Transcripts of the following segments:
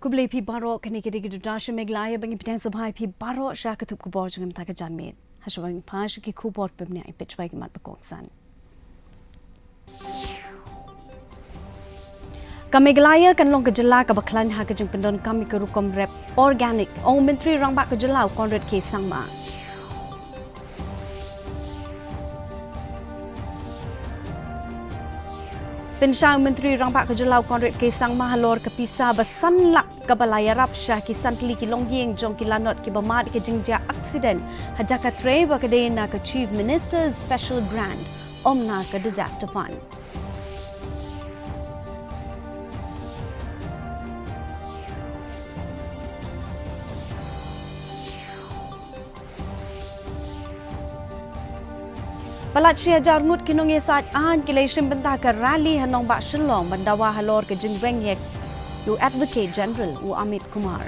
Kublai pi baro kani kiri kiri dasha Meghalaya bangi pitang sabhai pi baro sya ketup kubor jengam taka janmit. Haswang pash ki kubor pemnya ipit baik mat bekoksan. Ka Meghalaya kan long kejela ka baklan ha kejeng pendon kami ke rukom rep organic. Ong Menteri Rangbak Kejelau Konrad K. Sangma. Pensyang Menteri Rangbak Kejelau Konrad K. Sangma halor kepisah besanlak kebalaya rapsyah kisan teli ki longyeng jong ki lanot ki bamat ke jengja aksiden hajaka tre bakadena ke Chief Minister's Special Grant omna ke Disaster Fund. Balat Syah Jarngut kinong yesat an kilay simbenta ke rally hanong bak Shillong bandawa halor ke jengweng yek U Advocate General U Amit Kumar.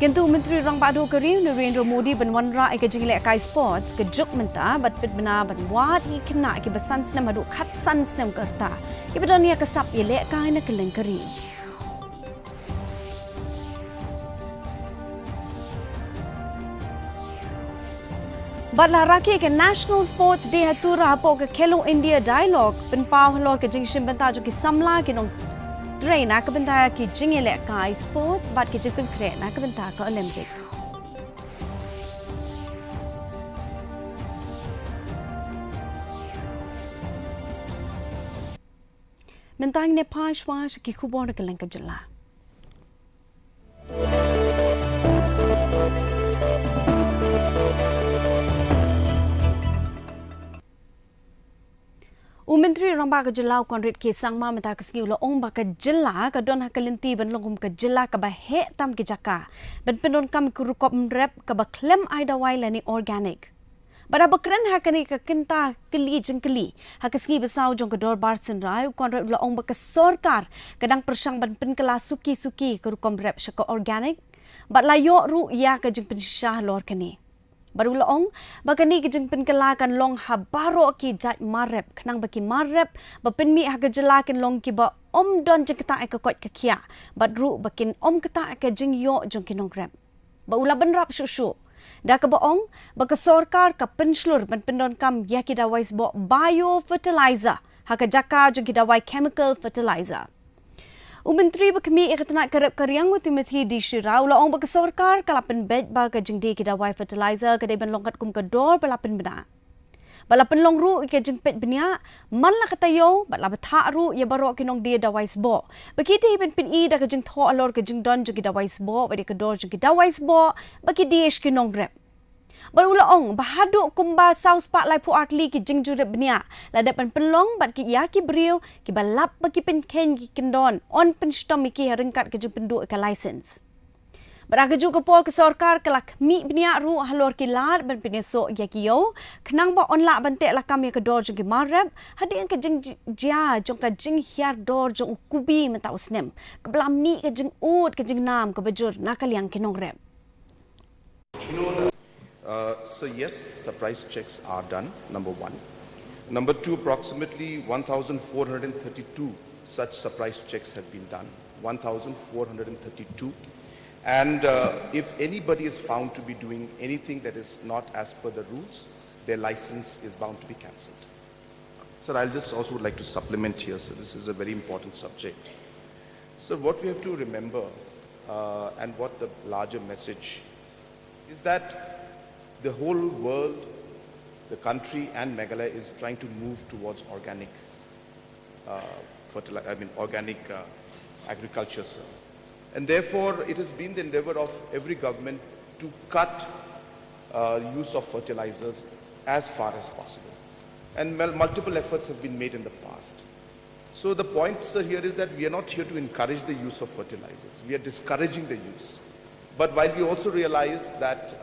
Kentu Menteri Rangbak Do Keri Narendra Modi benwanra ke jenglek kai sports ke juk menta bat pit bena ban wat i kena ke besan senam hadu khat san senam kerta. Ke bedonia kesap yelek kai na keleng keri. Batla raki ke National Sports Day hatura hapo ke Khelo India Dialogue penpau halor ke jing shimbenta jo ki samla ke nong train na ke benta ki jing elek kai sports bat ke jing kre na ke benta ke Olympic. Mentang ne pashwa ki kubor ke leng ke jela. Menteri Rangbak Kejelau Konrad K. Sangma menta keski ulo ong baka jela ka don hakalinti ban longum ka jela ka bahe tam ki jaka ban pendon kam kurukop mrep ka ba klem aida wai lani organic bara bakran hakani ka kinta keli jengkeli hakeski besau jong ka dor bar senrai Konrad ulo ong baka sorkar kadang persang ban pen kala suki kurukom rep syaka organic bat layo ru ya ka jeng pensyah lor kani baru laong bagani kejeng penkelakan long habaro ki jat marep kenang baki marep bapinmi ha kejelakan long ki ba om don jeng keta ke kot kekia badru bakin om keta ke jeng yo jong kinong grab ba ula benrap susu da ke baong baka sorkar ka penslur ban pendon kam ya ki dawai bo bio fertilizer ha ke jaka jong ki dawai chemical fertilizer Menteri Bekemi ikatnak kerap karyang Timothy di Shirau laong baka sorkar kalapan bed baga jengdi kidawai fertilizer kadai ban longkat kum kedor balapan bena. Balapan longru ke jengpet benia man la katayo bat la betha ru ya baro kinong dia dawai sbo. Bagi dia ben pin i da ke jeng tho alor ke jeng don jeng kidawai sbo bagi kedor jeng kidawai sbo bagi dia kinong grab. Baru laong bahaduk kumba saus pak lai pu artli ki jing jurep benia la dapan pelong bat ki ya ki brio ki balap bagi pen ken ki kendon on pen stom ki haringkat ke jeng penduk ke license baraga juga pol ke sorkar kelak mi benia ru halor ki lar ban peneso ya ki yo kenang ba on la bantek la kam ya ke dor jeng ki marab hadin ke jeng ja jong ka jeng hiar dor jong kubi menta usnem ke belami ke jeng ut ke jeng nam ke bejur nakal yang kinong rep. So yes, surprise checks are done, number one. Number two, approximately 1,432 such surprise checks have been done. 1,432. And if anybody is found to be doing anything that is not as per the rules, their license is bound to be cancelled. Sir, I'll just also would like to supplement here. So this is a very important subject. So what we have to remember and what the larger message is that the whole world, the country and Meghalaya is trying to move towards organic organic agriculture, sir. And therefore, it has been the endeavor of every government to cut use of fertilizers as far as possible. And multiple efforts have been made in the past. So the point, sir, here is that we are not here to encourage the use of fertilizers. We are discouraging the use. But while we also realize that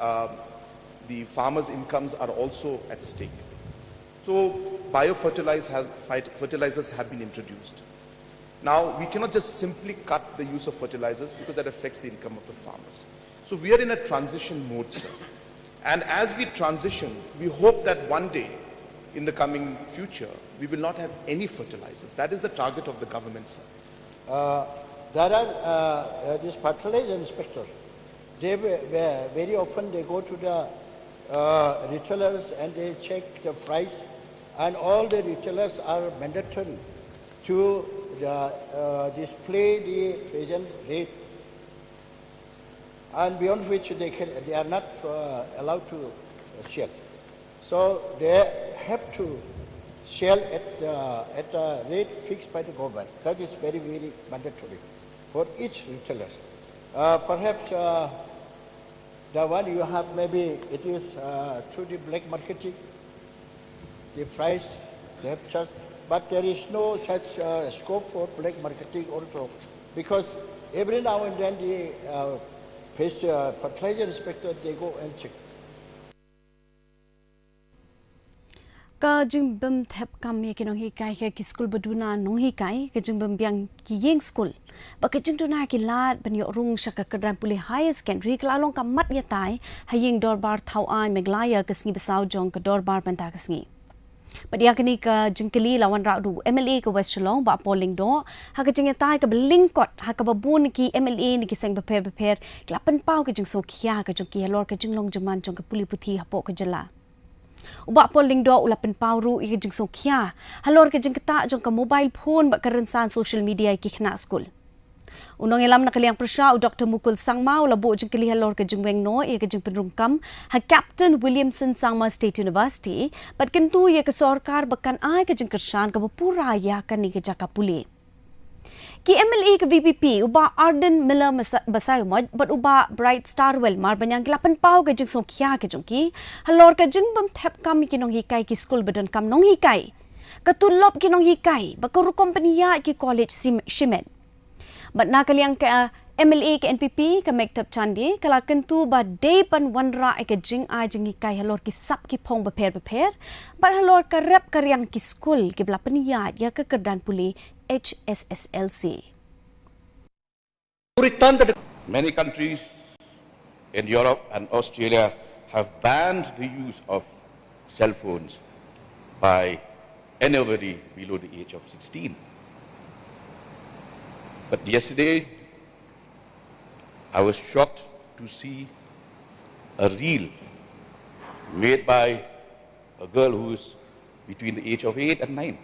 the farmers' incomes are also at stake. So fertilizers have been introduced. Now, we cannot just simply cut the use of fertilizers because that affects the income of the farmers. So we are in a transition mode, sir. And as we transition, we hope that one day in the coming future, we will not have any fertilizers. That is the target of the government, sir. There are these fertilizer inspectors. They very often they go to the retailers and they check the price, and all the retailers are mandatory to display the present rate, and beyond which they are not allowed to sell. So they have to sell at a rate fixed by the government. That is very, very mandatory for each retailer. Perhaps the one you have, maybe it is through the black marketing, the price they have charged, but there is no such scope for black marketing also, because every now and then the fertilizer inspector, they go and check. Ka jing bem thep kam ye kinong hi kai ke school baduna nong hi kai ke jing bem biang ki yeng school ba ke jing tuna ki lat ban yo rung shaka kadran puli high secondary klalong ka mat ya tai ha yeng dorbar thau ai MEGHALAYA ke sngi besau jong ke dorbar ban ta ke sngi Padia kini ka jingkeli lawan raudu MLA ke West Shillong ba polling do ha ke jing tai ke belingkot ha ke babun ki MLA ni ki seng beper klapan pau ke jing so khia ke jong ki lor ke jing long jaman jong ke puli puthi ha po ke jela Ubak polling do ulapan pauru i jing so kia. Halor ke jing kata jong ka mobile phone ba karensan social media ki khna school. Unong elam na kaliang prasya Dr. Mukul Sangma labo jing kali halor ke jing weng no i ke jing penrungkam ha Captain Williamson Sangma State University but kentu ye ke sarkar bakan ai ke jing kersan ka pura ya kan ni ke jaka puli. Ki MLA ke VPP uba Arden Miller basai mod but uba Bright Starwell mar banyang lapan pau ke jing so khia ke jongki halor ke jing bam thep kam ki nong hi kai ki school bedon kam nong hi kai ka tulop ki nong hi kai ba ko company ya ki college shimet but na kaliang ke MLA ke NPP ke mek thep chandi kala kentu ba day pan wanra ke jing a jing hi kai halor ki sap ki phong beper but halor ka rep karyang ki school ki lapan ya ke kedan puli HSSLC. Many countries in Europe and Australia have banned the use of cell phones by anybody below the age of 16. But yesterday, I was shocked to see a reel made by a girl who is between the age of 8 and 9.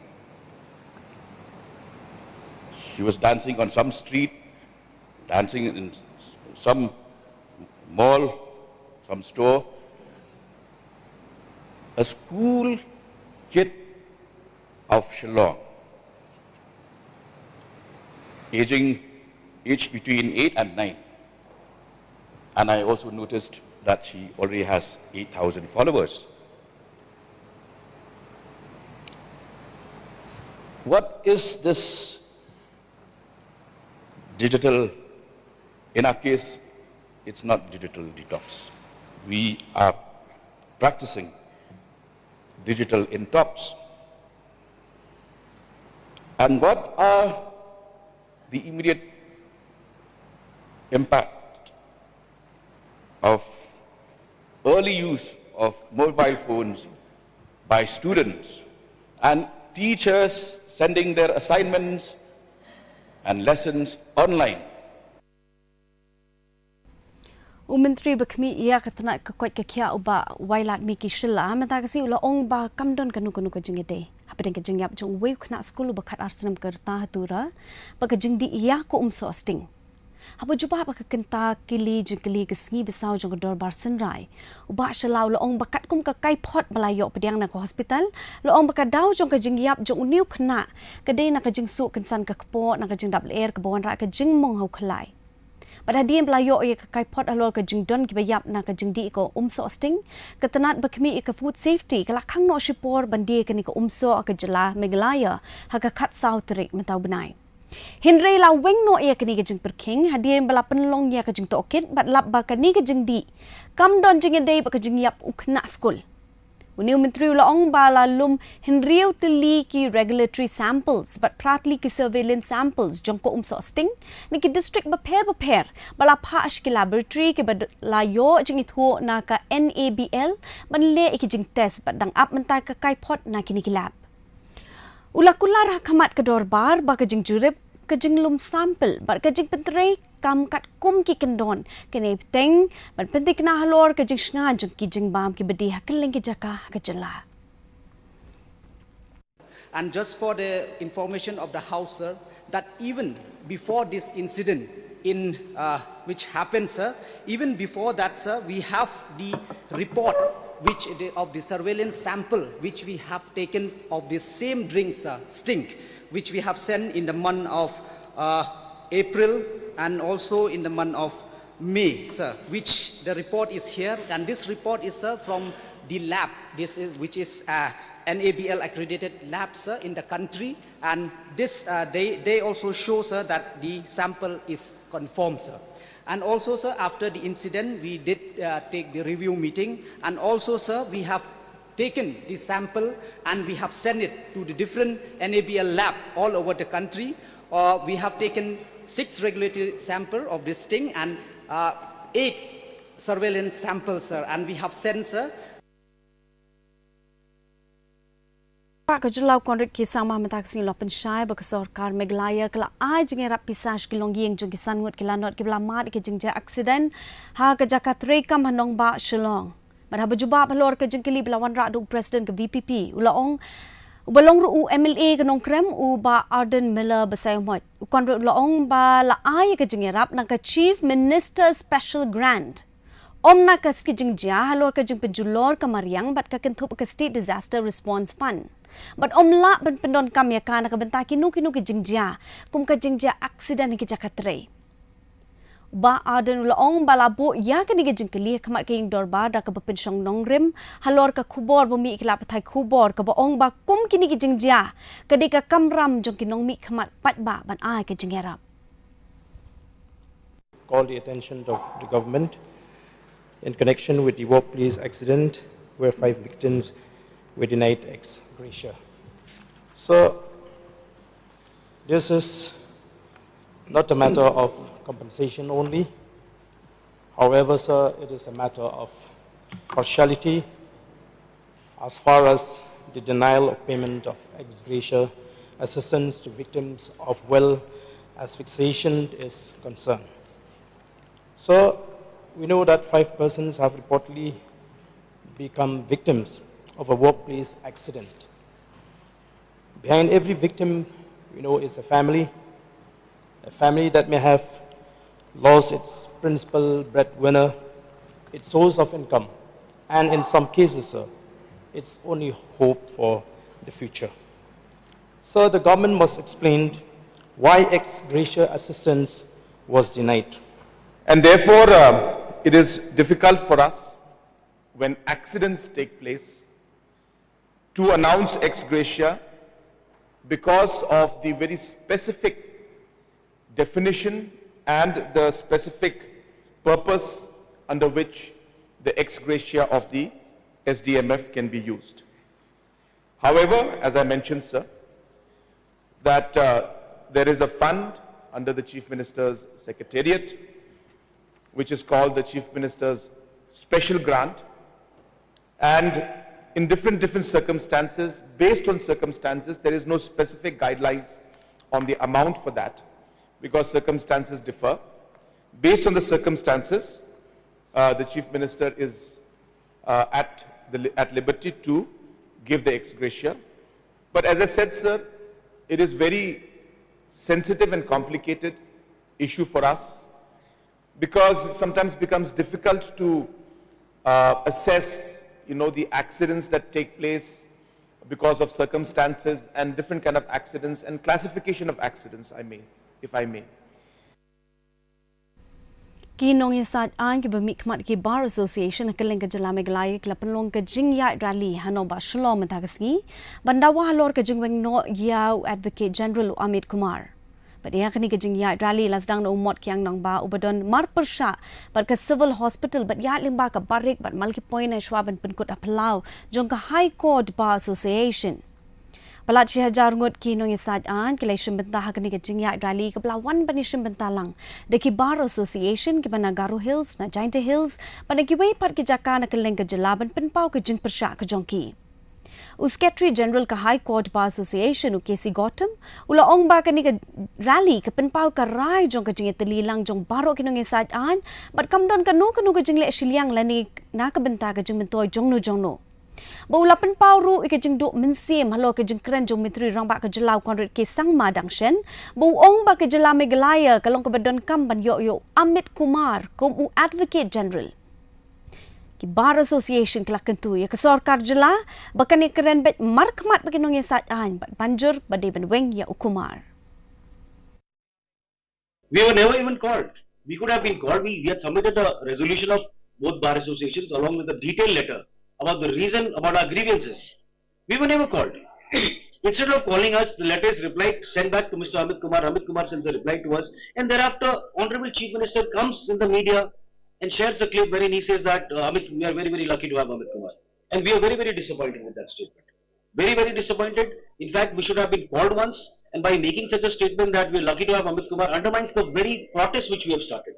She was dancing on some street, dancing in some mall, some store. A school kid of Shillong, aged between 8 and 9. And I also noticed that she already has 8,000 followers. What is this digital? In our case, it's not digital detox. We are practicing digital intox. And what are the immediate impact of early use of mobile phones by students and teachers sending their assignments and lessons online? Menteri Bekmi ia katana kekot kekia uba wailat miki shilla mata kasi ula ong ba kamdon kanu ke jingede hapedeng ke jingyap jong weu kena skul uba kat arsenam kerta hatura ba ke jingdi ia ko sting Apa jumpa apa kekenta kili jengkeli kesngi besau jong dorbar senrai uba shalau ula ong bakat kum ke kai pot belayok pediang na ke hospital ula ong bakat dau jong ke jingyap jong uniu kena kedai na ke jingsu kensan ke kepo na ke jing double air ke bawan rak ke jing mong hau kelai Pada dia belayok ia ke kaipot alor ke jingdon ki bayap na ke jingdi ko sting ketenat bekmi ke food safety kelakang no shipor bandi ke ni ke ke jela MEGHALAYA ha ke kat sau terik mentau benai Henry la weng no ia ke ni ke jing perking hadia bala penlong ia ke jing tokit bat lap ba ke ni ke jingdi kam don jing dei ba ke jing yap ukna skul Uniu Menteri Ulaong Bala Lum Henriu Tili ki regulatory samples but pratli ki surveillance samples jongko sting ni ki district baper bala phash ki laboratory ki bala yo jing ithu na ka NABL banle iki jing test but dang up mentai ka kai pot na kini ki lab. Ulakular hakamat ke dorbar ba ka jing jurip ka jing lum sample but ka jing pentrai kam kat kum ki kendon kene teng ban pentik na halor ka jing snga jung ki jing bam ki bedi hakeleng ki jaka ka jela. And just for the information of the House, sir, that even before this incident which happened, sir, even before that, sir, we have the report of the surveillance sample which we have taken of the same drink, sir, stink, which we have sent in the month of April and also in the month of May, sir, which the report is here, and this report is, sir, from the lab, which is NABL accredited lab, sir, in the country, and this they also show, sir, that the sample is confirmed, sir. And also, sir, after the incident, we did take the review meeting, and also, sir, we have taken the sample and we have sent it to the different NABL lab all over the country. We have taken 6 regulatory samples of this thing and 8 surveillance samples, sir, and we have sent, sir. Pak Kejulau Konrit Kisah Mahmetak Sing Lopen Syai Bakasarkar Meghalaya kala ai jengerap pisas kilongi yang jung kisan ngut kilanot kibla mat ke jengja aksiden ha ke jakatre kam hanong ba Shillong. Madha berjubah pelor ke jengkili belawan radu presiden ke VPP ulaong Ubalong ru MLA ke nongkrem uba Arden Miller besayomot. Konrit ulaong ba la ai ke jengerap nang ke Chief Minister Special Grant. Om na kas ke jengja halor ke jeng penjulor ke Mariang bat ke kentup ke State Disaster Response Fund. But omla ben pendon kami akan nak bentak kinu ke jengja kum ke jengja aksiden ke jakatre. Ba aden ulaong balabu ya ke ni jengkeli kamat ke ing dorba da ke pensyong nongrim halor ke kubor bumi ikla patai kubor ke baong ba kum kini ke jengja ke di ke kamram jong kinong mi kamat pat ba ban ai ke jengerap. Call the attention of the government in connection with the workplace accident where 5 victims were denied ex gratia. So, this is not a matter of compensation only. However, sir, it is a matter of partiality as far as the denial of payment of ex gratia assistance to victims of well asphyxiation is concerned. So, we know that 5 persons have reportedly become victims of a workplace accident. Behind every victim, we know, is a family that may have lost its principal breadwinner, its source of income, and in some cases, sir, its only hope for the future. So the government must explain why ex gratia assistance was denied. And therefore, it is difficult for us when accidents take place to announce ex gratia because of the very specific definition and the specific purpose under which the ex gratia of the SDMF can be used. However, as I mentioned, sir, that there is a fund under the Chief Minister's Secretariat which is called the Chief Minister's Special Grant, and in different circumstances, based on circumstances, there is no specific guidelines on the amount for that because circumstances differ. Based on the circumstances, the Chief Minister is at liberty to give the ex gratia. But as I said, sir, it is very sensitive and complicated issue for us because it sometimes becomes difficult to assess, the accidents that take place because of circumstances and different kind of accidents and classification of accidents, if I may. Kinong yasad ang kibamikmat ki Bar Association keling ke Jela Meghalaya kila penlong ke jingyai rally hanong ba shalom mentagasgi bandawa halor ke jingweng no yau Advocate General Amit Kumar. Dia kini kejing ya rally lasdang no umot kiang nang ba ubadon mar persha bat ke civil hospital bat ya limba ka barik bat malki point ai shwaban penkut apalau jong ka High Court Bar Association. Palat si hajar ngot ki nong isaj an kilai shimbentah kini kejing ya rally ke pelawan bani shimbentalang deki Bar Association ki bana Garo Hills na Giant Hills bana ki wei pat ki jaka na keleng ke jelaban penpau ke jing persha ke jongki. Secretary General ka High Court Bar Association KHASI Gautam ula ong ba kani ka rally ka penpau ka rai jong ka jing telilang jong baro kinong isaj an bat kamdon ka no ka jing le shiliang lani na ka benta ka jing mentoy jong no ba ula penpau ru ka jing do mensim halo ka jing kren jong mitri rang ba ka jelau konret ke sang madang shen ba ong ba ka jela MEGHALAYA kalong ka badon kam ban yo Amit Kumar ko Advocate General ki Bar Association kelak kentu ya ke sorkar jela bahkan ni keren bet markmat bagi nong yasat an bat banjur badai benweng ya ukumar. We were never even called. We could have been called. We had submitted a resolution of both bar associations along with a detailed letter about the reason about our grievances. We were never called. Instead of calling us, the letter is replied, sent back to Mr. Amit Kumar. Amit Kumar sends a reply to us, and thereafter, Honorable Chief Minister comes in the media and shares a clip wherein he says that Amit, we are very, very lucky to have Amit Kumar. And we are very, very disappointed with that statement. Very, very disappointed. In fact, we should have been called once, and by making such a statement that we are lucky to have Amit Kumar undermines the very protest which we have started.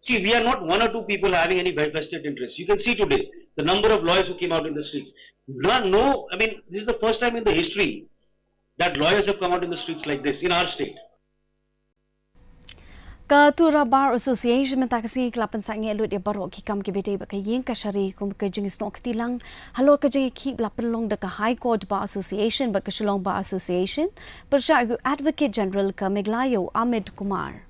See, we are not one or two people having any vested interests. You can see today the number of lawyers who came out in the streets. No, I mean, this is the first time in the history that lawyers have come out in the streets like this in our state. Ketua Bar Association mentakasi kelapan sangi elut dia baru kikam kibede bakai yeng kasari kum kejeng snok ketilang halo kejeng ki lapan long deka High Court Bar Association bak Shillong Bar Association persya Advocate General ke MEGHALAYA Amit Kumar.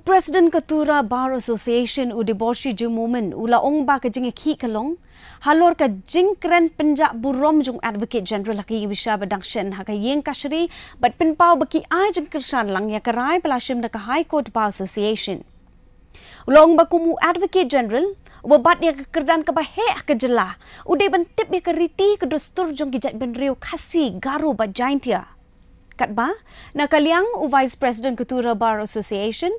President Ketua Bar Association Udiborshi Jumumen ula ong ba kejeng ki kalong halor ka jingkren penjak burom jung Advocate General haki bisa badangshen haka yeng kasri bat penpau baki ai jeng kersan lang ya karai pelashim deka High Court Bar Association. Ulong bakumu Advocate General ubat dia kekerdan ke bahek ke jelah udai bentip dia ke riti ke dostur jung gijat benriu KHASI Garo bat Giant ya. Katba, na kaliang Vice President Ketua Bar Association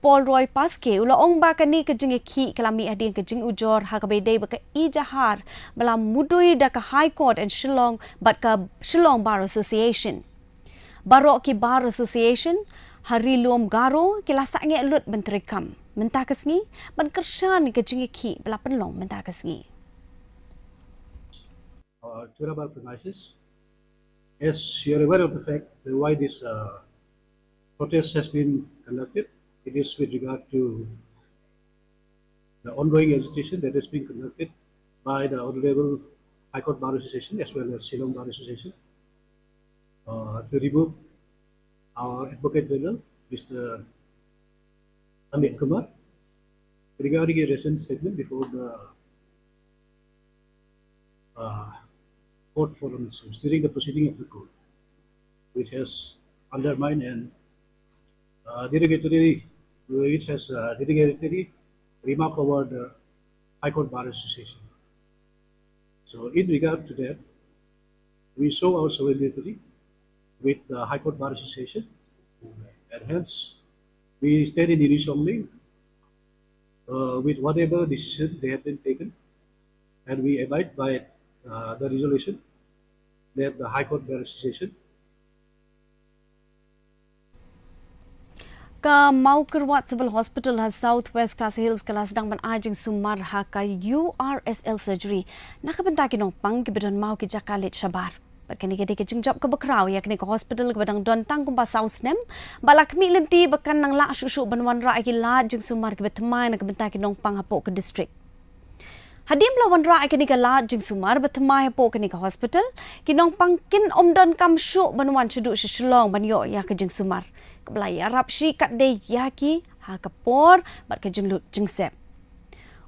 Paul Roy Paske ula ong ba kani kejeng ki kalami adin kejeng ujor hakabede baka ijahar bala mudui da ka High Court and Shillong bat ka Shillong Bar Association. Barok ki Bar Association hari luom Garo kilasak nge elut bentrikam mentakas ngi ban kersan kejeng ki bala penlong mentakas ngi. Ketua Bar premises. As you are aware of the fact that why this protest has been conducted, it is with regard to the ongoing agitation that has been conducted by the Honorable High Court Bar Association as well as Shillong Bar Association to remove our Advocate General, Mr. Amit Kumar, regarding a recent statement before the court forum during the proceeding of the court, which has undermined and derogatory remark over the High Court Bar Association. So in regard to that, we show our solidarity with the High Court Bar Association, and hence we stand in unison with whatever decision they have been taken, and we abide by the resolution that the High Court Bar Association Ka mau kerwat Civil Hospital has Southwest KHASI Hills kala sedang menajeng sumar haka URSL surgery nakabenta kinong pang kibidon mau ki jakalit sabar Berkini kini kejeng job ke bekrau ya kini ke hospital ke badang don tang kumpa saus nem balak mi lenti bekan nang la susu banwan ra ki la jeng sumar ke betemai nak benta kinong pang hapok ke distrik Hadim lawan ra kini ke la jeng sumar betemai hapok kini ke hospital kinong pang kin omdon kam syuk banwan seduk seselong banyo ya ke jeng sumar keblai arab shi kat de ya ki ha kapor bat ke jeng lut jeng sep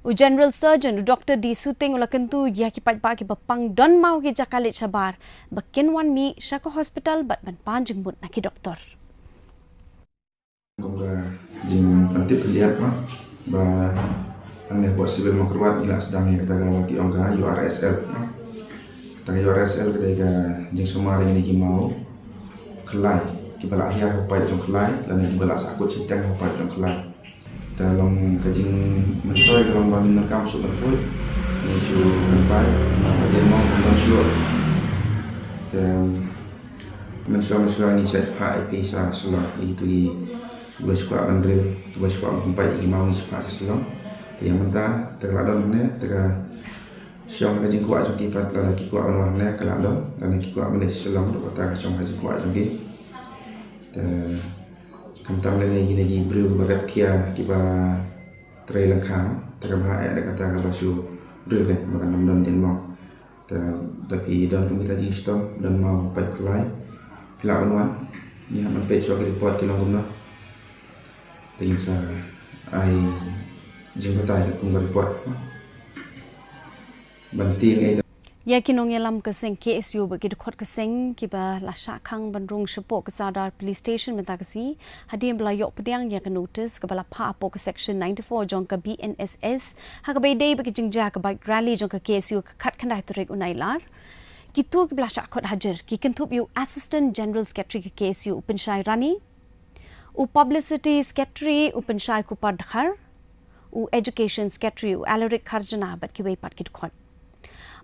General Surgeon Dr. D. Suting ula kentu ya ki pat ki bapang don mau ki jakalit sabar bakin wan mi syaka hospital bat ban panjeng mut na ki doktor. Kongga jing pantip kelihat mah ba ane possible makruat ila sedang ya kataga ki ongga URSL kataga URSL kedai ka jing sumari ni ki mau kelai kibala ahyar hupai jong kelai dan kibala sakut sintang hupai jong kelai dalam kajing mensoy dalam bagi merekam sukan pun ni su menpai maka dia mau mensuo dan mensuo ni set pai pisa selong itu di dua squad bandril dua squad hupai di mau ni sepak selong yang mentah terladon ni tega siang kajing kuat jong kipat dan lagi kuat luar ni keladon dan lagi kuat menes selong kota siang kajing kuat jong ki kentang lene gini bru berat kia kiba tray langkang terkabah ada kata kata su bru deh makan nam dan mau tapi dan kami tadi stop dan mau pai kelai pila anuan ni haman pe so report kilang guna tingin sa ai jingkatai kung report banting ai ya kinong yalam ka seng KSU bagi dekhot ka seng kiba lasha khang bandrung shpo ka sadar police station mentakasi hadim belayok pediang ya ka notice ka bala pha apo ka section 94 jong ka BNSS ha ka bay day bagi jingja ka bike rally jong ka KSU ka khat khandai tarik unailar kitu ki lasha khot hajar ki kentup you assistant general secretary ka KSU upenshai rani u publicity secretary upenshai kupar dhakhar u education secretary u alaric kharjana bat ki bay pat ki dekhot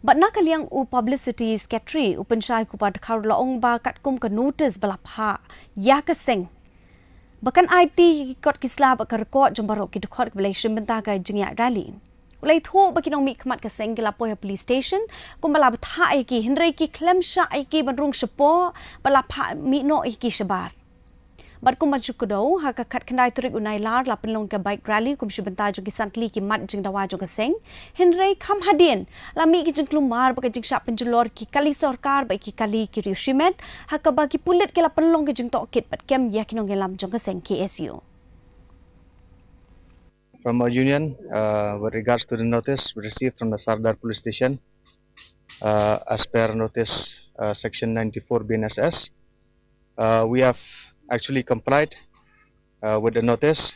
But nakaliang u publicity secretary upenshai kupad khar laong ba katkum ka notice balapha ya ka seng bakan IT kot kisla ba ka record jombaro ki dekhot ka relation benta ka jingya rally ulai tho ba kinong mi khmat ka seng la po police station kumbala batha ai ki hinrei ki klem sha ai ki bandrung shpo balapha mi no ai ki shabar Bat kum maju kedau ha ka khat khandai tarik unai lar la penlong ka bike rally kum shibenta jo ki santli ki mat jing dawa jo ka seng henrei kham hadien la mi ki jing klumar ba ka jing sha penjulor ki kali sarkar ba ki kali ki rishimet ha ka ba ki pulit ke la penlong ki jing to kit pat kem ya kinong elam jo ka seng KSU From our union with regards to the notice we received from the Sardar police station as per notice section 94 BNSS we have actually complied with the notice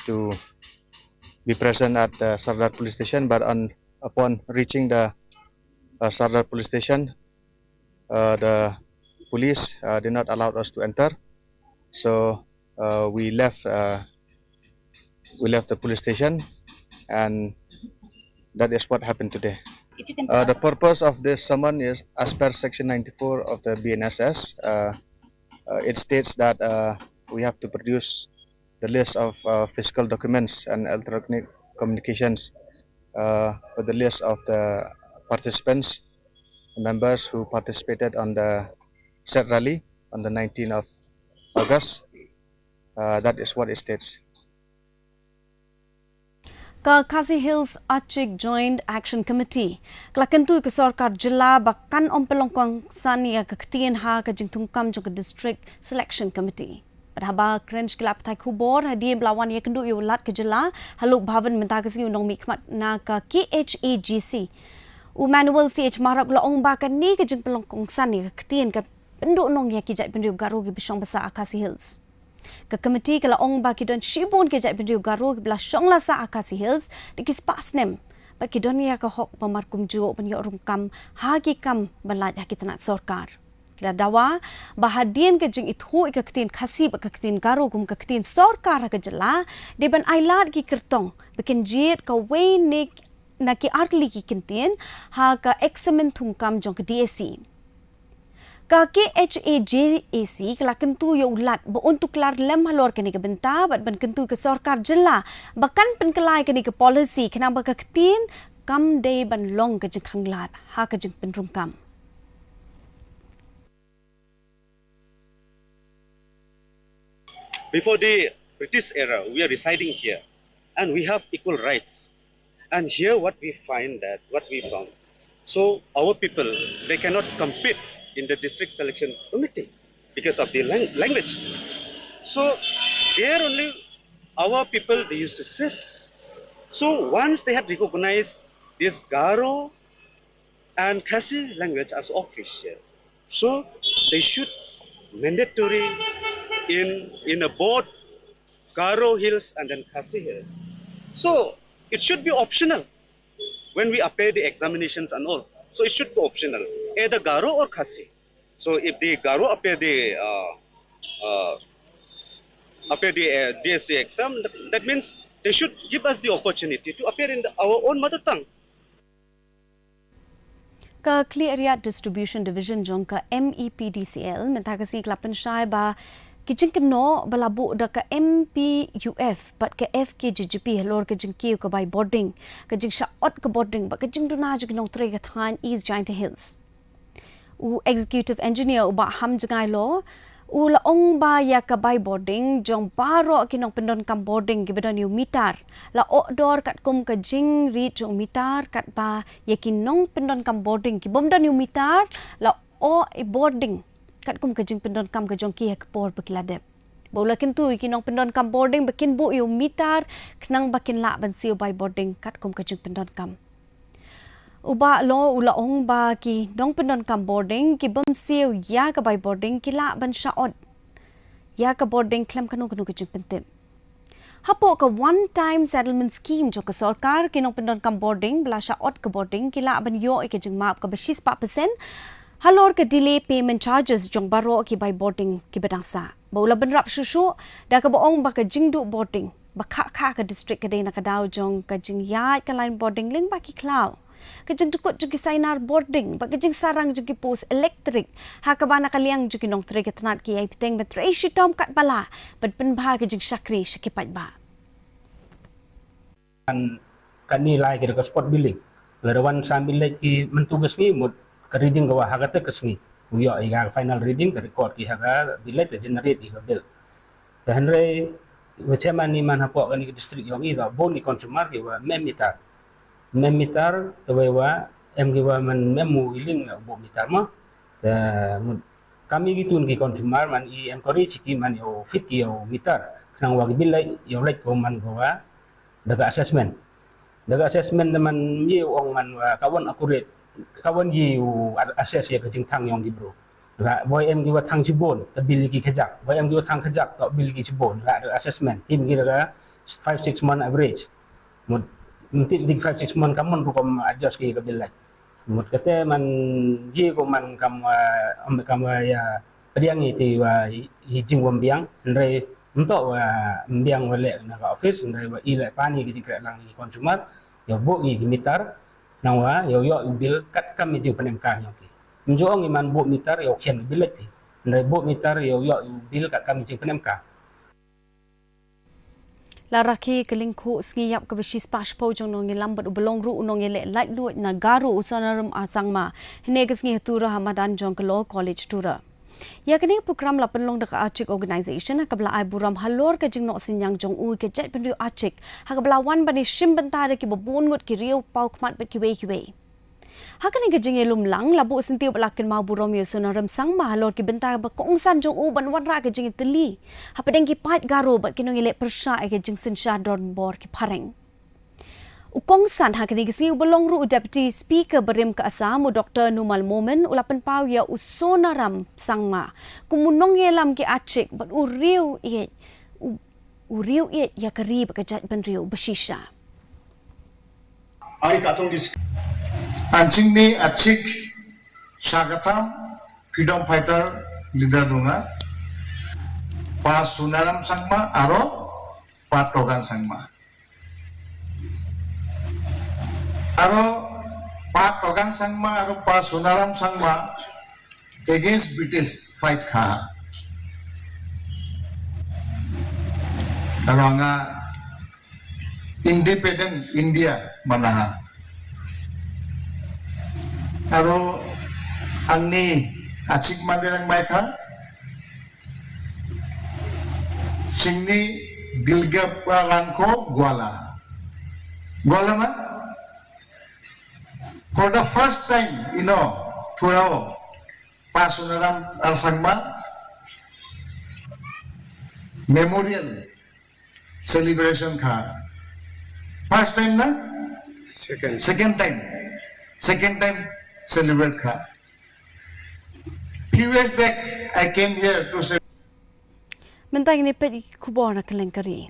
to be present at the Sardar police station, but upon reaching the Sardar police station, the police did not allow us to enter. So we left the police station, and that is what happened today. The purpose of this summon is as per section 94 of the BNSS. It states that we have to produce the list of physical documents and electronic communications with the list of the participants, members who participated on the said rally on the 19th of August. That is what it states. KHASI Hills Achik Joint Action Committee klakentu ke sarkar jilla bakan ompelongkong sania ke ketien ha ke jingtungkam jong district selection committee padhaba cringe kelap thai khubor hadi belawan ye kendu yulat ke jilla haluk bhavan mentagasi unong mikmat na ka KHAGC u manual CH marak laong ba kan ni ke jingpelongkong sania ke ketien ke penduk nong ye ki jai pendiu garu ki bisong basa KHASI Hills ke komiti kala ong ba kidon shibun ke jai pendiu garu ke bela shongla sa KHASI Hills dikis pasnem ba kidon ya ka hok pamarkum ju penyo rungkam hagi kam balaj hakitana sarkar kila dawa bahadien ke jing ithu ke ketin khasi ba ke ketin garu kum ke ketin sarkar ke jela deban ailat ki kertong bikin jit ka we nik na ki artli ki kintin ha ka examen thungkam jong ke DSC ka KHAGAC kala kentu yo ulat bo untuk lar lem halor kini ke benta bat ban kentu ke sarkar jela bakan penkelai kini ke policy kena ba ka ketin kam day ban long ke jeng khanglat ha ke jeng penrum kam Before the British era, we are residing here and we have equal rights. And here what we found. So our people, they cannot compete in the district selection committee because of the language. So there only our people, they used to fit. So once they had recognized this Garo and KHASI language as official, so they should mandatory in a both Garo Hills and then KHASI Hills. So it should be optional when we appear the examinations and all. So it should be optional, either Garo or KHASI. So if the Garo appear the appear the DSA exam. That means they should give us the opportunity to appear in our own mother tongue. Ka Clear Area Distribution Division jong ka MEPDCL minta kasi kelapan syai ba kijing keno balabu da ka MPUF but ka FKGGP lor kijing kiu ka by boarding kijing shaot ka boarding ba kijing duna jing nong tre ka than East Giant Hills. U executive engineer uba ham jangai lo u laong ba ya ka by boarding jong baro kinong pendon kam boarding gibedon yu mitar la odor kat kum ka jing ri jong mitar kat ba ya kinong pendon kam boarding ki bomdon yu mitar la o boarding kat kum ka jing pendon kam ka jong ki hek por pakiladep bola kintu kinong pendon kam boarding bakin bu yu mitar knang bakin la ban siu by boarding kat kum ka jing pendon kam uba lo ulaong ba ki dong pendon kam boarding ki bam siu ya ka by boarding ki la ban shaot ya ka boarding klem kanu kanu ki pentim hapo ka one time settlement scheme jo ka sarkar ki nong pendon kam boarding bla shaot ka boarding ki la ban yo ke jing map ka 20% halor ka delay payment charges jong baro ki by boarding ki bedangsa bola ban rap susu da ka boong ba ka jingdu boarding ba kha ka district ka dei na ka daw jong ka jing ya ka line boarding ling ba ki cloud kajing tukut jugi sainar boarding ba kajing sarang jugi post electric ha ka bana kaliang jugi nong tre ketnat ki ai piteng betre shitom kat bala bad penbha kajing syakri syakipat ba kan nilai kira ke spot billing lerawan sambil lagi mentugas ni mud ke reading gawa hagata kesni uyo iga final reading ke record ki haga bilai te generate iga bill dan re macam ni man hapok kan district yang ida boni consumer ki wa memitar tewa em giwa man memu iling na bo mitar mo kami gitun ki consumer man I encourage ki man yo fit ki yo mitar nang wagi bilai yo like ko man gawa daga assessment man yi ong man kawan accurate kawan yi assess ya kajing tang yong gibro ga boy em giwa tang jibon tabil ki kajak boy em giwa tang kajak to bil ki jibon ga assessment im gira 5-6 month average nanti 5-6 month kamu rukom adjust ki kabilai mut kate man ji ko man kam ya pediang iti wa hijing wambiang ndai untuk wa mbiang wale na ka office ndai wa ila pani ki jikra lang ni consumer yo bo ki mitar nang wa yo bil kat kam jing panem ka nyoki mjoong iman bo mitar yo khen bilet pi ndai bo mitar yo bil kat kam jing panem ka laraki kelingku ngiyap ke besis paspo jong nong lambat ubelong ru nong ele light lu na garu usanarum asangma hene gesngi tura hamadan jong ke law college tura ya kini program la penlong dak achik organization kabla ai buram halor ke jing no sinyang jong u ke jet penriu achik hakabla wan bani shim bentare ki bobun ngut ki riu pau khmat bet ki we hakani ke jing elum lang labu sentiu belakin mau buram yo sonaram sang mahalor ki bentar ba kongsan jong u ban wan ra ke jing teli hapadeng ki pat garo bat kinong ile persha ke jing sin sha don bor ki pareng ukongsan hakani ke siu belong ru deputy speaker berim ke asam Dr Numal Momen ulapan pau ya usonaram sangma kumunong yelam ki achik bat uriu ye ya karib ke jat ban riu besisha ai katong dis Anjing ni acik Sagatam freedom fighter leader dunga pas sunaram sangma aro patogan sangma aro pas sunaram sangma against British fight kha aranga independent India manaha aro angni acik mandirang maikha singni dilga palangko gwala ma for the first time thurao pasunaram arsangma memorial celebration kha first time na second time celebrate kha. Few years back, I came here to say. Mentang ini pet kubor nak kelengkari.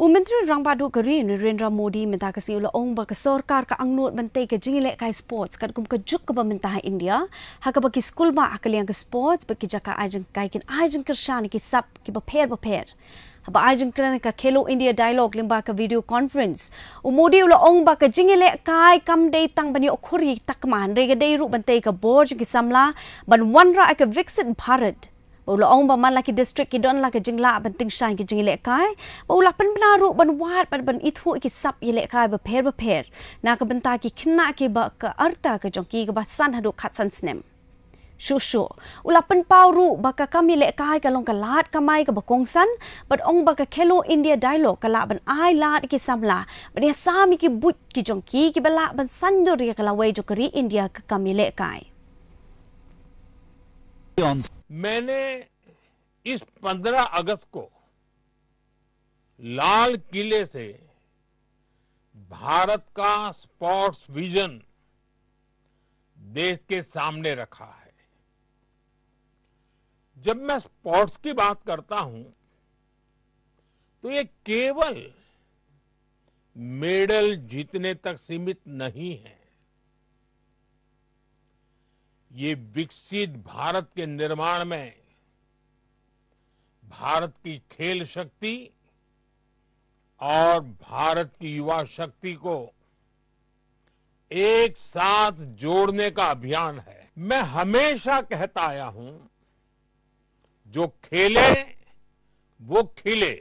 Menteri Rang Badu Kari Narendra Modi minta kasi ula ong ba sorkar ka angnut bantai ke jingile kai sports kat kum ka juk ka pemerintahan India ha ka bagi skul ba akaliang ke sports bagi jaka ajeng kai kin ajeng kershan ki sap ki baper haba ajeng kran ka Khelo India dialogue limba ka video conference Modi ula ong ba ka jingile kai kam dei tang bani okhuri takman rega dei ru bantai ka borj ki samla ban wanra ka Viksit Bharat Ula ong ba man laki district ki don la ka jingla banting shine ki jingile kai ula pen benaru ban wat ban ithu ki sap yele kai ba per na ka benta ki khna ki ba ka arta ka jongki ka ba san hadu khat san snem shushu ula pen pauru ba ka kam yele kai ka long ka lat ka mai ka ba kongsan but ong ba ka Khelo India dialogue ka la ban ai lat ki samla ban ya sami ki but ki jongki ki bala ban sandur ya ka la wei jokari India ka kam yele kai मैंने इस 15 अगस्त को लाल किले से भारत का sports vision देश के सामने रखा है। जब मैं स्पोर्ट्स की बात करता हूं तो ये केवल मेडल जीतने तक सीमित नहीं है। ये विकसित भारत के निर्माण में भारत की खेल शक्ति और भारत की युवा शक्ति को एक साथ जोड़ने का अभियान है। मैं हमेशा कहता आया हूं जो खेले वो खिले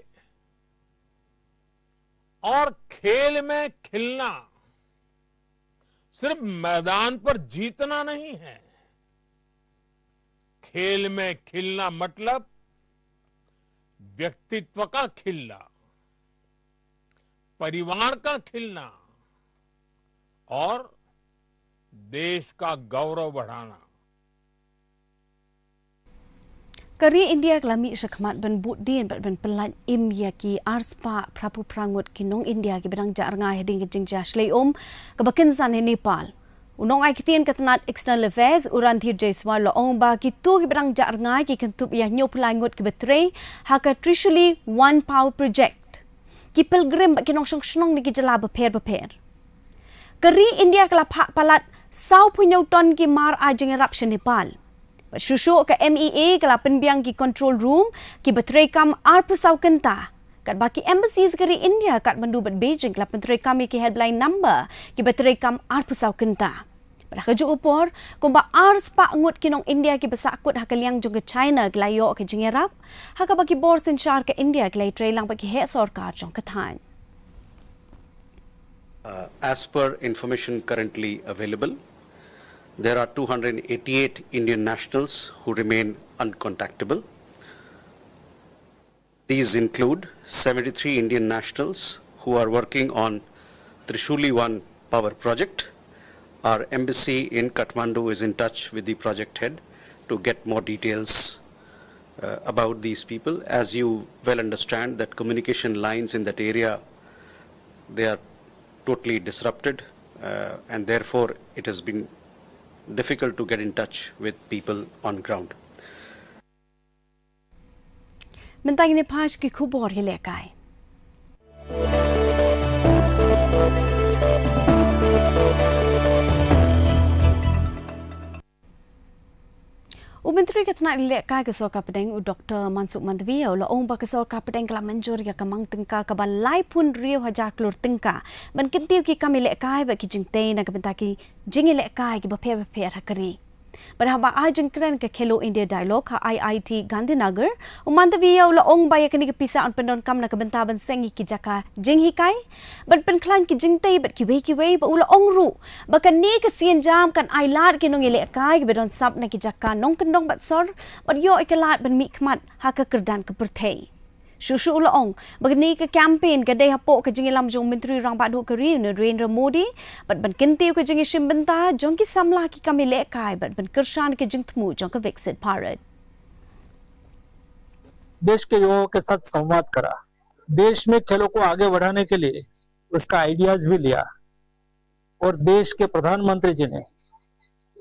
और खेल में खिलना सिर्फ मैदान पर जीतना नहीं है। खेल में खिलना मतलब व्यक्तित्व का खिलना, परिवार का खिलना और देश का गौरव बढ़ाना। Kari India kelami syakmat ban budin ban pelan im ya ki arspa prapu prangut ki nong India ki bedang jar ngai ding ki jingja shlei kebakin san Nepal. Unong ai kitien katanat external affairs uran thir jaiswal lo ong ba ki tu ki bedang jar ngai ki kentup ya nyop langut ki betre ha ka Trishuli One Power Project. Ki pilgrim ba ki nong shong ni ki jala beper. Kari India kala phak palat sau punyau ton ki mar ajeng eruption Nepal. Shushu ke MEA kala penbiang ki control room ki betrekam arpusau kenta kat baki embassies kari India kat Mandu bat Beijing kala pentrekam ki headline number ki betrekam arpusau kenta pada keju upor kumba ars pa ngut kinong India ki besakut hakaliang jong ke China glayo ke jingerap haka baki bor senchar ke India klai trailang baki he sarkar jong ke than as per information currently available, there are 288 Indian nationals who remain uncontactable. These include 73 Indian nationals who are working on Trishuli One Power Project. Our embassy in Kathmandu is in touch with the project head to get more details about these people. As you well understand, that communication lines in that area, they are totally disrupted and therefore it has been difficult to get in touch with people on ground. Mentang ini pas ki kubor hilekai. Menteri Ketenaga Lekai ke Sorka Pedeng Dr. Mansuk Mandavia ula ong ba ke Sorka Pedeng kala menjur ya kamang tengka ka balai pun riu haja klur tengka ban kentiu ki kami lekai ba ki jingtei na ka bentaki jingi lekai ki ba per hakari Berhaba ajeng keren ke Khelo India Dialogue ha IIT Gandhinagar Mandavia ula ong ba ya kini ke pisa on pendon kam na ka bentaban sengi ki jaka jing hikai ban penklan ki jingtei bat ki wei ba ula ong ru ba kan ni ke sien jam kan ai lat ki nong lekai ki bedon sap na ki jaka nong kendong bat sor bat yo ikalat ban mi khmat ha ka kerdan ke perthei Shushu ula ong bagni ke campaign ke dei hapo ke jingi lam jong menteri rang badu kari Narendra Modi bat ban kentiu ke jingi shimbenta jong ki samla ki kami lekai bat ban kershan ke jing thmu jong ke Viksit Bharat देश के युवाओं के साथ संवाद करा देश में खेलों को आगे बढ़ाने के लिए उसका आइडियाज भी लिया और देश के प्रधानमंत्री जी ने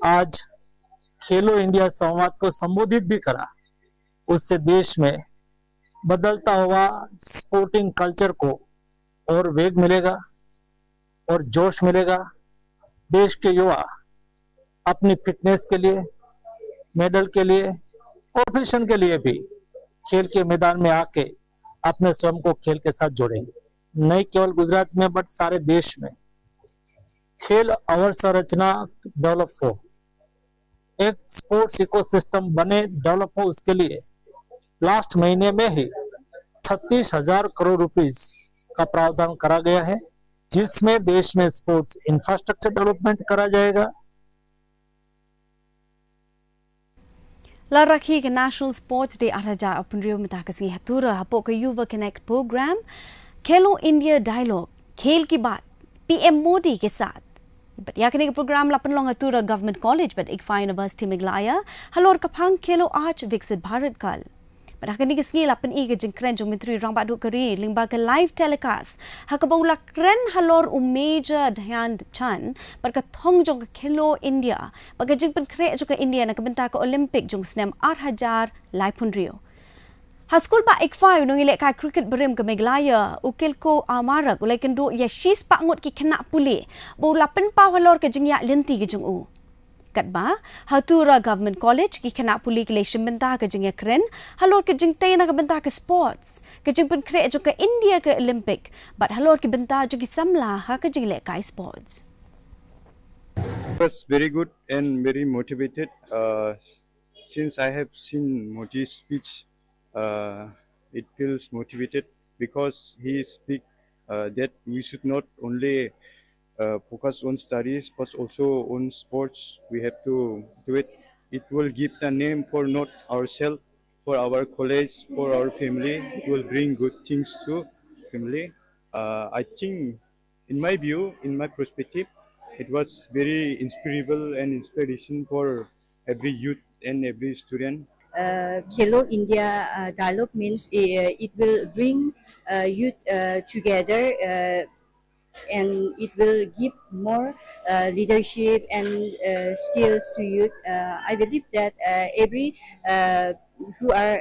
आज खेलो इंडिया संवाद को संबोधित भी करा उससे देश में बदलता हुआ स्पोर्टिंग कल्चर को और वेग मिलेगा और जोश मिलेगा। देश के युवा अपनी फिटनेस के लिए, मेडल के लिए, प्रोफेशन के लिए भी खेल के मैदान में आके अपने स्वयं को खेल के साथ जोड़ेंगे। नहीं केवल गुजरात में बट सारे देश में खेल अवसंरचना डेवलप हो, एक स्पोर्ट्स इकोसिस्टम बने, डेवलप हो, उसके लिए लास्ट महीने में ही 36,000 करोड़ रुपीस का प्रावधान करा गया है, जिसमें देश में स्पोर्ट्स इंफ्रास्ट्रक्चर डेवलपमेंट करा जाएगा। Laraki ke National Sports Day Araja Openrio Metakasi Hatura Hapo ke Yuva Connect program Khelo India Dialogue खेल की बात PM मोदी के साथ या के प्रोग्राम लापन लोंग हतुरा गवर्नमेंट कॉलेज बट इकफा यूनिवर्सिटी मेघलाया हलोर कफांग खेलो आज विकसित भारत कल Padahal ni kesini lapan i ke jengkren jong menteri rang badu keri lingba ke live telecast hakabau lakren halor major Dhyan Chan barka thong jong ke Khelo India baga jeng pen kre jong ke India na kebenta ke Olympic jong snem 8,000 live pun rio Haskul ba ikfa nong ilek kai cricket berim ke Meghalaya ukil ko amarak ulai kendo ya shis pak ngot ki kena puli bau lapan pa halor ke jeng ya lenti ke jong u Katba, Hatura Government College ki kena puli ke lesem benta ke jeng keren, halor ke jeng tay na ke benta ke sports, ke jeng pen kre jo ke India ke Olympic, but halor ke benta jo ki samla ha ke jeng le kai sports. It was very good and very motivated. Since I have seen Modi's speech, it feels motivated because he speak that we should not only focus on studies but also on sports. We have to do it. It will give the name for not ourselves, for our college, for our family. It will bring good things to family. I think, in my view, in my perspective, it was very inspirable and inspiration for every youth and every student. Khelo India dialogue means it will bring youth together and it will give more leadership and skills to youth. I believe that every who are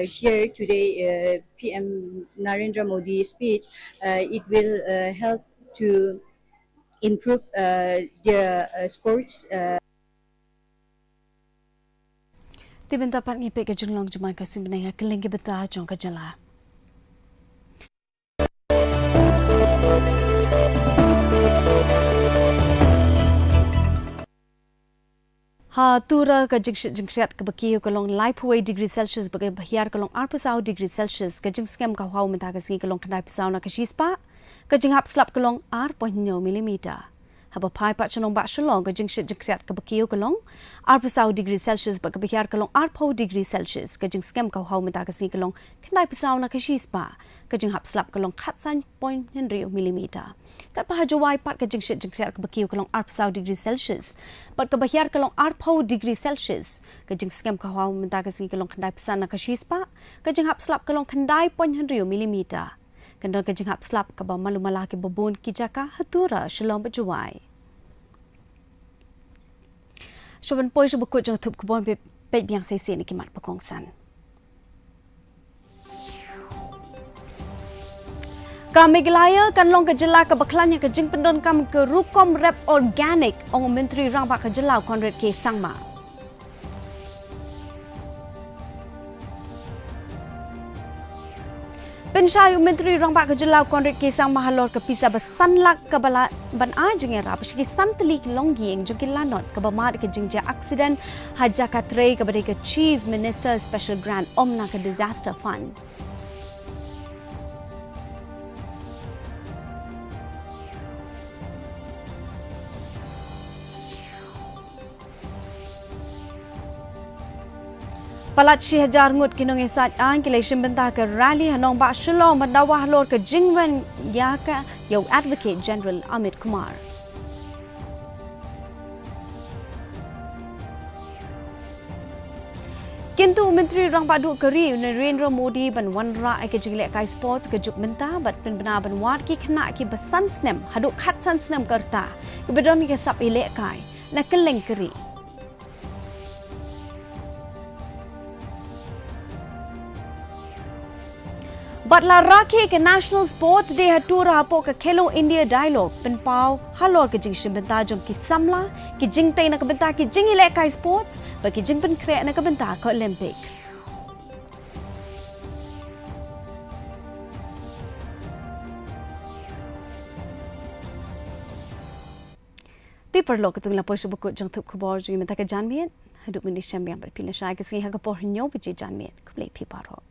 here today, PM Narendra Modi speech, it will help to improve their sports. Tiben dapat ngipik ke jenglong jumai kasih benaya keling ke betah jong ke jala. Tura ke jengkriat ke bakiyo kalong live huai degree Celsius bagai bahiar kalong 8 degree Celsius ke jeng skam ka hau menta ke singi kalong kendai pisau na ke shispa ke jeng hap slap kalong 8.9 mm. Haba pai pat chanong ba shalong ke jeng jengkriat ke bakiyo kalong 8 degree Celsius bagai bahiar kalong 8 degree Celsius ke jeng skam ka hau menta ke singi kalong kendai pisau na ke shispa ke jeng hap slap kalong 8.9 mm. Kat pahajawai pat ke jeng jengkriat ke bakiyo kalong 8 degree Celsius bat ke bahiar kalong 8 degree Celsius ke jeng skam ka hau menta ke singi kalong kendai pisan na ke shispa ke jeng hap slap kalong kendai 0.1 mm. Kendon ke jeng hap slap ke ba malu mala ke babon ki jaka hatura shalom bajawai. Shoban poi shu bukut jong thup kubon pe biang sai se ni kimat pakongsan. Ka Meghalaya kan long ke jela ke baklanya ke jeng pendon kam ke rukom rep organic ong menteri rang ba ke jelau Conrad K Sangma. Penshayu menteri rang ba ke jelau Conrad K Sangma halor ke pisa besanlak ke bala ban a jeng era pasi santli longgi eng jong lanot ke bamad ke jeng ja accident haja katre ke bade ke chief minister special grant omna ke disaster fund. Palat 6,000 ngut kinong isat ang kilation benta ke rally hanong ba shalom madawa halor ke jingwen ya ka yo advocate general Amit Kumar. Kintu menteri rang badu keri Narendra Modi ban wanra ke jingle kai sports ke juk benta bat pen bena ban wat ki khna ki basan snem haduk khat san snem karta ke bedon ke sap ile kai na keleng keri. Batla Rakhi ke National Sports Day hatura hapo ke Khelo India Dialogue penpau halor ke jing shibenta jom ki samla ki jing tay na kabenta ki jing ile kai sports ba ki jing pen kre na kabenta ke Olympic. Ti perlu ketung la posu buku jang thup khobor jing menta ke janmien hidup Malaysia yang berpilih syai ke sing ha ke por nyo bi janmien kuplei pi paro.